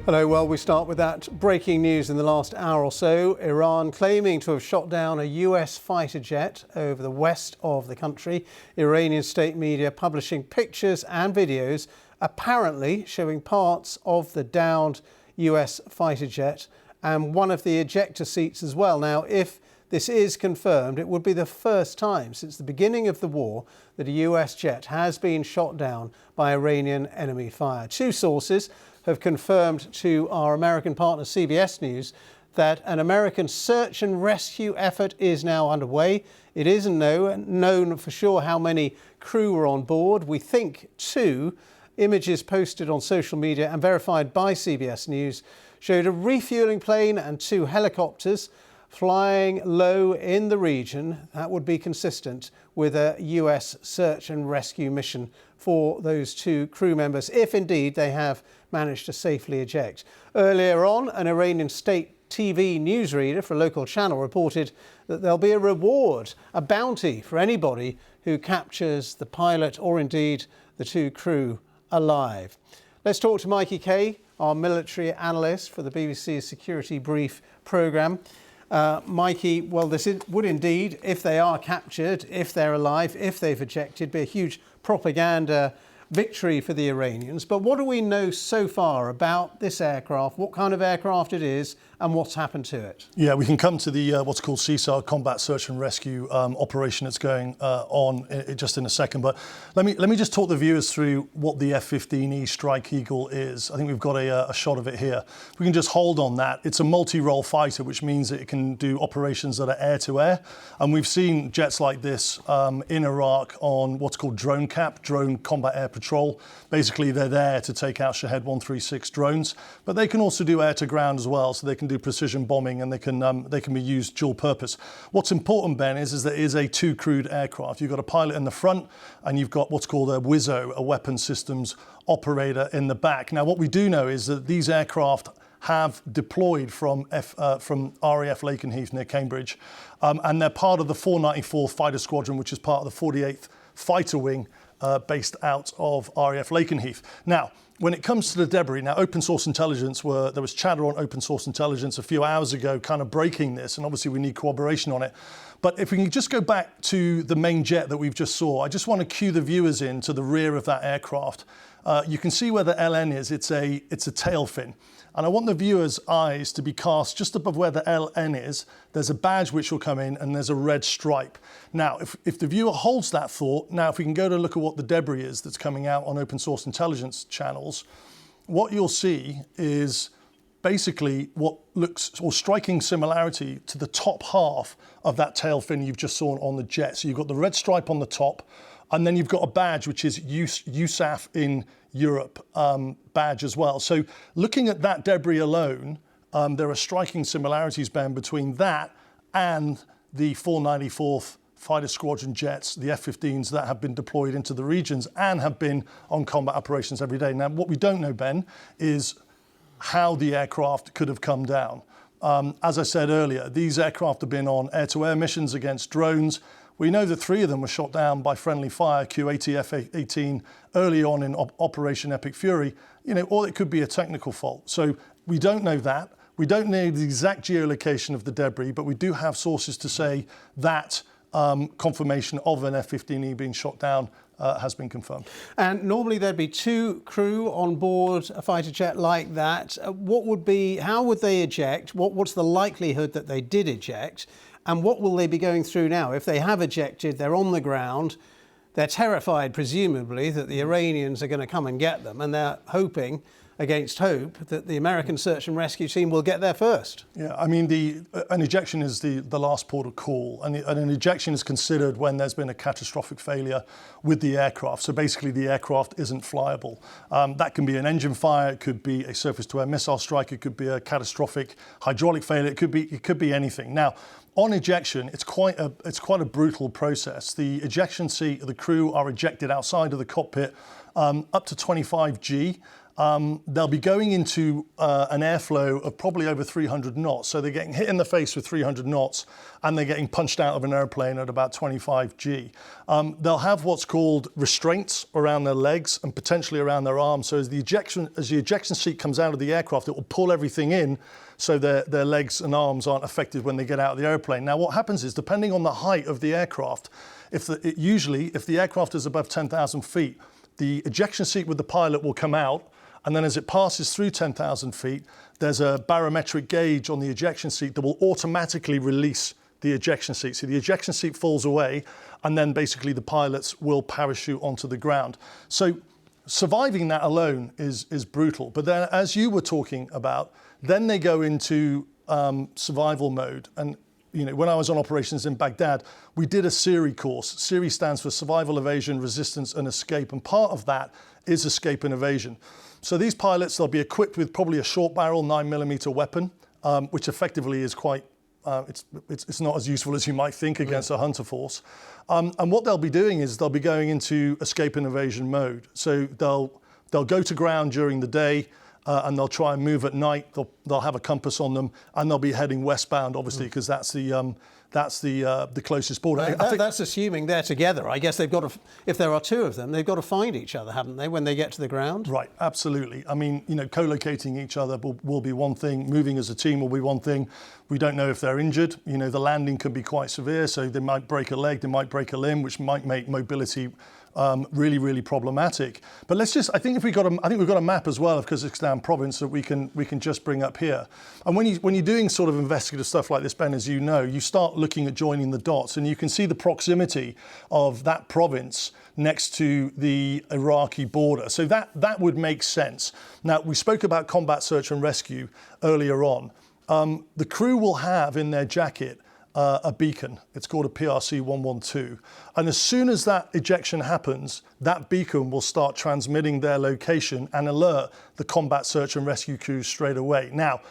Hello, well, we start with that breaking news in the last hour or so. Iran claiming to have shot down a US fighter jet over the west of the country. Iranian state media publishing pictures and videos apparently showing parts of the downed US fighter jet and one of the ejector seats as well. Now, if this is confirmed, it would be the first time since the beginning of the war that a US jet has been shot down by Iranian enemy fire. Two sources have confirmed to our American partner CBS News that an American search and rescue effort is now underway. It isn't known for sure how many crew were on board. We think two. Images posted on social media and verified by CBS News showed a refueling plane and two helicopters flying low in the region. That would be consistent with a US search and rescue mission for those two crew members, if indeed they have managed to safely eject. Earlier on, an Iranian state TV newsreader for a local channel reported that there'll be a reward, a bounty for anybody who captures the pilot or indeed the two crew alive. Let's talk to Mikey Kay, our military analyst for the BBC's Security Brief programme. Mikey, well, would indeed, if they are captured, if they're alive, if they've ejected, be a huge propaganda victory for the Iranians. But what do we know so far about this aircraft, what kind of aircraft it is and what's happened to it? Yeah, we can come to the what's called CSAR, Combat Search and Rescue operation that's going on just in a second. But let me just talk the viewers through what the F-15E Strike Eagle is. I think we've got a shot of it here. If we can just hold on that. It's a multi-role fighter, which means that it can do operations that are air-to-air. And we've seen jets like this in Iraq on what's called drone cap, drone combat air patrol. Basically, they're there to take out Shahed 136 drones, but they can also do air-to-ground as well, so they can do precision bombing and they can be used dual purpose. What's important, Ben, is that it is a two-crewed aircraft. You've got a pilot in the front and you've got what's called a WISO, a weapons systems operator, in the back. Now, what we do know is that these aircraft have deployed from RAF Lakenheath near Cambridge, and they're part of the 494th Fighter Squadron, which is part of the 48th Fighter Wing, based out of RAF Lakenheath. Now, when it comes to the debris, now open source intelligence, there was chatter on open source intelligence a few hours ago kind of breaking this, and obviously we need corroboration on it. But if we can just go back to the main jet that we've just saw, I just want to cue the viewers in to the rear of that aircraft. You can see where the LN is, it's a tail fin. And I want the viewers' eyes to be cast just above where the LN is. There's a badge which will come in and there's a red stripe. Now, if the viewer holds that thought, now if we can go to look at what the debris is that's coming out on open source intelligence channels, what you'll see is basically what looks, or striking similarity to the top half of that tail fin you've just saw on the jet. So you've got the red stripe on the top, and then you've got a badge which is USAF in Europe badge as well. So looking at that debris alone, there are striking similarities, Ben, between that and the 494th Fighter Squadron jets, the F-15s that have been deployed into the regions and have been on combat operations every day. Now, what we don't know, Ben, is how the aircraft could have come down. As I said earlier, these aircraft have been on air-to-air missions against drones. We know that 3 of them were shot down by friendly fire, Kuwaiti F-18, early on in Operation Epic Fury, or it could be a technical fault. So we don't know that. We don't know the exact geolocation of the debris, but we do have sources to say that confirmation of an F-15E being shot down has been confirmed. And normally there'd be 2 crew on board a fighter jet like that. How would they eject? What's the likelihood that they did eject? And what will they be going through now? If they have ejected, they're on the ground, they're terrified, presumably, that the Iranians are going to come and get them, and they're hoping, against hope, that the American search and rescue team will get there first. Yeah, I mean, an ejection is the last port of call, and an ejection is considered when there's been a catastrophic failure with the aircraft. So basically, the aircraft isn't flyable. That can be an engine fire, it could be a surface-to-air missile strike, it could be a catastrophic hydraulic failure, it could be anything. Now, on ejection, it's quite a brutal process. The ejection seat of the crew are ejected outside of the cockpit up to 25 G. they'll be going into an airflow of probably over 300 knots. So they're getting hit in the face with 300 knots and they're getting punched out of an airplane at about 25 G. They'll have what's called restraints around their legs and potentially around their arms. So as the ejection seat comes out of the aircraft, it will pull everything in so their legs and arms aren't affected when they get out of the airplane. Now what happens is, depending on the height of the aircraft, if the aircraft is above 10,000 feet, the ejection seat with the pilot will come out, and then as it passes through 10,000 feet, there's a barometric gauge on the ejection seat that will automatically release the ejection seat. So the ejection seat falls away, and then basically the pilots will parachute onto the ground. So surviving that alone is brutal. But then, as you were talking about, then they go into survival mode. And when I was on operations in Baghdad, we did a SERI course. SERI stands for Survival, Evasion, Resistance and Escape. And part of that is escape and evasion. So these pilots, they'll be equipped with probably a short barrel 9mm weapon, which effectively is quite, it's not as useful as you might think against a hunter force. And what they'll be doing is they'll be going into escape and evasion mode. So they'll go to ground during the day, and they'll try and move at night. They'll have a compass on them, and they'll be heading westbound, obviously, because that's the closest border. That's assuming they're together. I guess they've got to, if there are two of them, they've got to find each other, haven't they, when they get to the ground? Right, absolutely. I mean, co-locating each other will be one thing. Moving as a team will be one thing. We don't know if they're injured. The landing can be quite severe, so they might break a leg, they might break a limb, which might make mobility really, really problematic. But I think we've got a map as well of Kazakhstan province that we can just bring up here. And when you're doing sort of investigative stuff like this, Ben, as you know, you start looking at joining the dots, and you can see the proximity of that province next to the Iraqi border. So that would make sense. Now, we spoke about combat search and rescue earlier on. The crew will have in their jacket a beacon. It's called a PRC 112. And as soon as that ejection happens, that beacon will start transmitting their location and alert the combat search and rescue crews straight away. Now,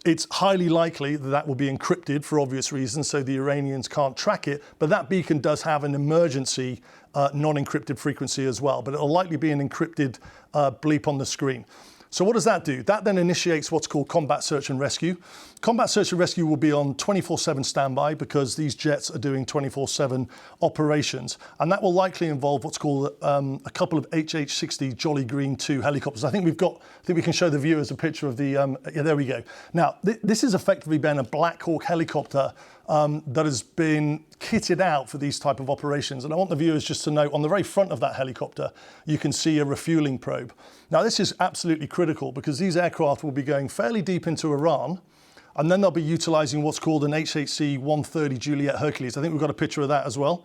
it's highly likely that will be encrypted for obvious reasons, so the Iranians can't track it, but that beacon does have an emergency non-encrypted frequency as well, but it'll likely be an encrypted bleep on the screen. So what does that do? That then initiates what's called combat search and rescue. Combat search and rescue will be on 24/7 standby because these jets are doing 24/7 operations. And that will likely involve what's called a couple of HH-60 Jolly Green 2 helicopters. I think we can show the viewers a picture of the, yeah, there we go. Now, this has effectively been a Black Hawk helicopter that has been kitted out for these type of operations. And I want the viewers just to note, on the very front of that helicopter, you can see a refueling probe. Now, this is absolutely critical because these aircraft will be going fairly deep into Iran, and then they'll be utilizing what's called an HHC-130 Juliet Hercules. I think we've got a picture of that as well.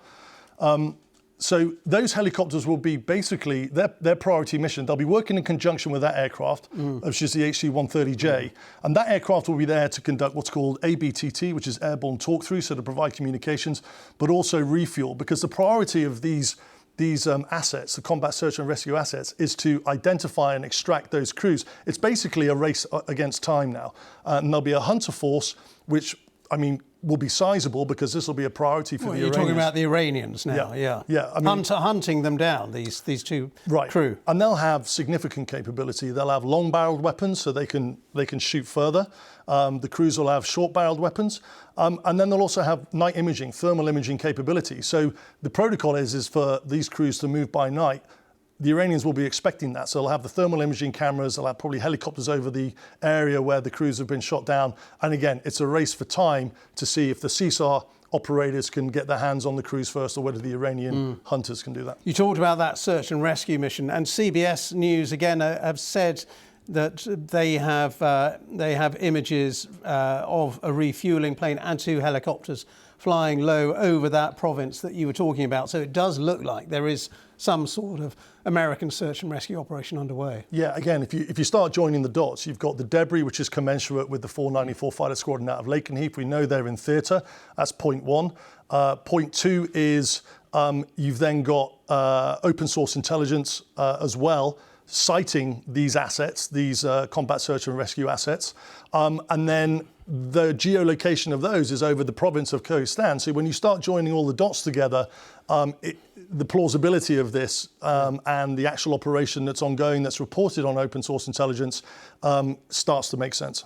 So those helicopters will be basically their priority mission. They'll be working in conjunction with that aircraft, which is the HC-130J. And that aircraft will be there to conduct what's called ABTT, which is airborne talk-through, so to provide communications, but also refuel, because the priority of these assets, the combat search and rescue assets, is to identify and extract those crews. It's basically a race against time now. And there'll be a hunter force, which, I mean, will be sizable because this will be a priority for the Iranians. You're talking about the Iranians now, yeah. I mean, hunting them down, these two crew. And they'll have significant capability. They'll have long-barreled weapons, so they can shoot further. The crews will have short-barreled weapons, and then they'll also have night imaging, thermal imaging capability. So the protocol is for these crews to move by night. The Iranians will be expecting that. So they'll have the thermal imaging cameras, they'll have probably helicopters over the area where the crews have been shot down. And again, it's a race for time to see if the CSAR operators can get their hands on the crews first, or whether the Iranian hunters can do that. You talked about that search and rescue mission, and CBS News again have said that they have images of a refueling plane and two helicopters flying low over that province that you were talking about. So it does look like there is some sort of American search and rescue operation underway. Yeah, again, if you start joining the dots, you've got the debris, which is commensurate with the 494 Fighter Squadron out of Lakenheath. We know they're in theatre. That's point one. Point two is you've then got open source intelligence as well sighting these assets, these combat search and rescue assets, and then the geolocation of those is over the province of Kyrgyzstan. So when you start joining all the dots together, the plausibility of this and the actual operation that's ongoing, that's reported on open source intelligence, starts to make sense.